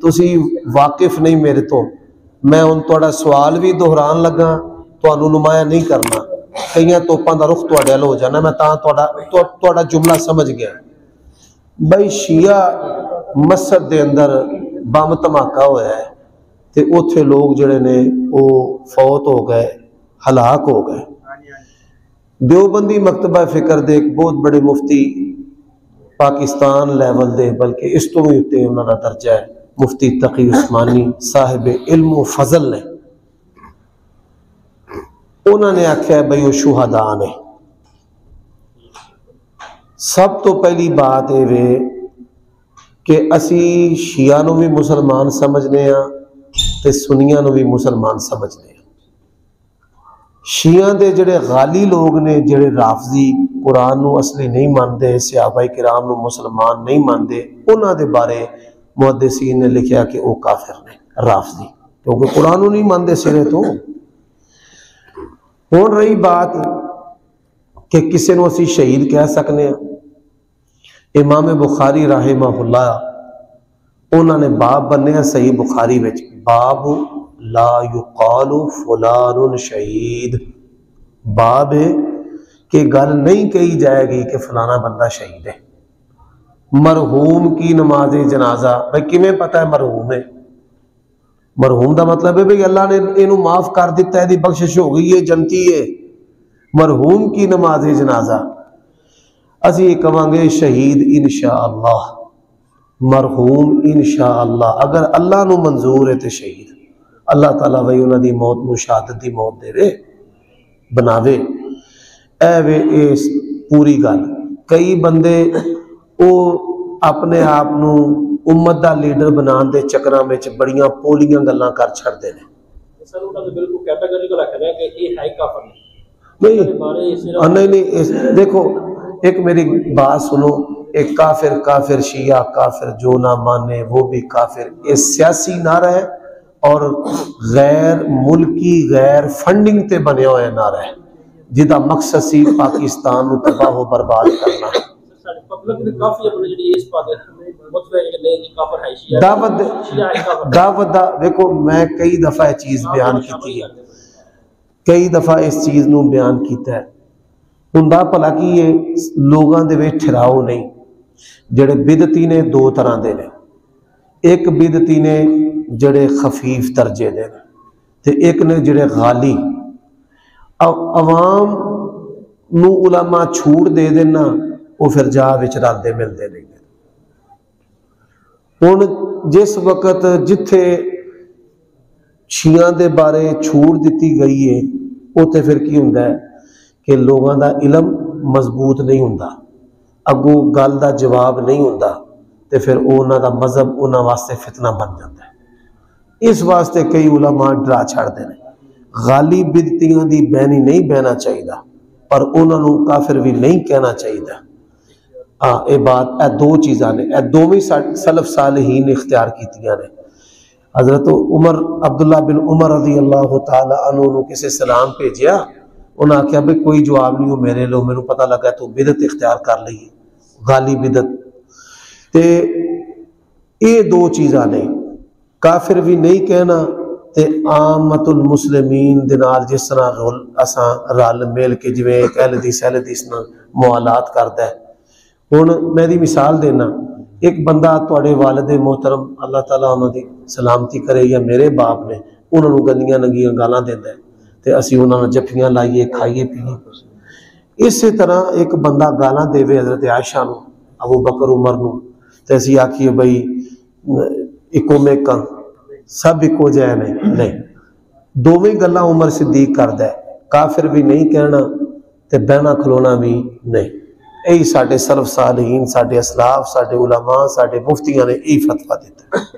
تسی واقف نہیں میرے تو، میں ان توڑا سوال بھی دہران لگا، تو نمایاں نہیں کرنا، کئیاں توپاں دا رخ توڑے ہو جانا، میں توڑا جملہ سمجھ گیا۔ بھائی شیعہ مسجد دے اندر بم دھماکہ ہوا ہے تے اوتھے لوگ جڑے نے وہ فوت ہو گئے، ہلاک ہو گئے۔ دیوبندی مکتبہ فکر دے ایک بہت بڑے مفتی پاکستان لیول دے، بلکہ اس تو بھی اتے انہوں نے درجہ ہے، مفتی تقی عثمانی صاحب علم و فضل نے، انہوں نے آکھیا بھئی وہ شہداء نے۔ سب تو پہلی بات ہے وے کہ اسی شیعہ نو بھی مسلمان سمجھنے ہیں تے سنیاں نو بھی مسلمان سمجھنے ہیں۔ شیعہ دے جڑے غالی لوگ نے، جڑے رافضی قرآن نو اصلی نہیں مانتے، صحابہ کرام نو مسلمان نہیں مانتے، انہاں دے بارے محدثین نے لکھیا کہ وہ کافر نے، رافضی، کیونکہ قرآن نو نہیں مانتے سرے تو۔ ہون رہی بات کہ کسے نو اسی شہید کہہ سکنے ہیں، امام بخاری رحمہ اللہ انہوں نے باب بننے ہیں صحیح بخاری وچ، باب لا یقال فلان شہید، باب ہے کہ گل نہیں کہی جائے گی کہ فلانا بندہ شہید ہے۔ مرحوم کی نماز جنازہ، بھئی کمیں پتہ ہے مرحوم ہے؟ مرحوم دا مطلب ہے بھئی اللہ نے انہوں معاف کر دیتا ہے، دی بخشش ہو گئی ہے، جنتی ہے۔ مرحوم کی نماز جنازہ اسی یہ کہاں گے شہید انشاءاللہ، مرحوم انشاءاللہ، اگر اللہ نو منظور ہے تے شہید، اللہ تعالیٰ وہی انہوں دی موت نو شہادت دی موت دے رہے بناوے۔ اے وے اس پوری گل کئی بندے او اپنے آپ نو امت دا لیڈر بنان دے چکراں وچ بڑیاں پولیاں گلاں کر چھڑدے نے۔ سر انہوں نے بالکل کیٹیگریکل رکھا ہے کہ یہ ہے کافر نہیں، دیکھو ایک میری بات سنو، ایک کافر کافر شیعہ کافر جو نہ مانے وہ بھی کافر، یہ سیاسی نعرہ ہے اور غیر ملکی غیر فنڈنگ تے بنے ہوئے نعرہ ہے، جدا مقصد سی پاکستان نو تباہ و برباد کرنا۔ دعوت دیکھو میں کئی دفعہ چیز بیان کی ہے، کئی دفعہ اس چیز نو بیان کیتا ہے، ہوندا بھلا کہ یہ لوگاں دے وچ ٹھراؤ نہیں۔ جڑے بدعتی نے دو طرح دے نے، ایک بدعتی نے جڑے خفیف درجے دے نے تے ایک نے جڑے غالی، عوام نو علماء چھوڑ دے دینا، وہ پھر جا وچ رلدے ملدے نہیں۔ ہن جس وقت جتھے شیعہ دے بارے چھوڑ دیتی گئی ہے اوتے پھر کی ہوندا ہے کہ لوگاں دا علم مضبوط نہیں ہوندا، اگو گل دا جواب نہیں ہوندا، تے پھر انہاں دا مذہب انہاں واسطے فتنہ بن جاتا ہے۔ اس واسطے کئی علماء ڈرا چھڑ دے نے، غالی بدعتیاں دی بہنی نہیں بہنا چاہیے پر انہاں نو کافر بھی نہیں کہنا چاہیے۔ اے بات اے دو چیزاں نے، اے دوویں سلف صالحین نے اختیار کیتیاں نے۔ حضرت عمر عبداللہ بن عمر رضی اللہ تعالی عنہ نو کسے سلام بھیجیا، انہاں کہا بھئی کوئی جواب نہیں ہو میرے لو، میں نو پتہ لگا تو بدعت اختیار کر لی، غالی بدعت۔ تے اے دو چیزاں نے، کافر بھی نہیں کہنا تے عامت المسلمین دے نال جس طرح اساں رل مل کے جویں ایک اہل حدیث نال موالات کردا ہے۔ ہن میں دی مثال دینا، ایک بندہ تواڈے والد محترم اللہ تعالیٰ انہاں دی سلامتی کرے یا میرے باپ نے انہاں نو گندیاں ننگیاں گالاں دیندا ہے تے اسی انہاں نوں جفیاں لائیے کھائیے پیئے۔ اسی طرح ایک بندہ گالاں دیوے حضرت عائشہ نو، ابو بکر عمر نو، تے اسی آکھیے بھئی اکو میکاں سب اکو جے نہیں، دوویں گلاں عمر صدیق کردا ہے، کافر بھی نہیں کہنا تے بہنا کھلونا بھی نہیں۔ یہی ساڈے سلف صالحین، ساڈے اسلاف، ساڈے علماء، ساڈے مفتیاں نے یہی فتویٰ دیتا ہے۔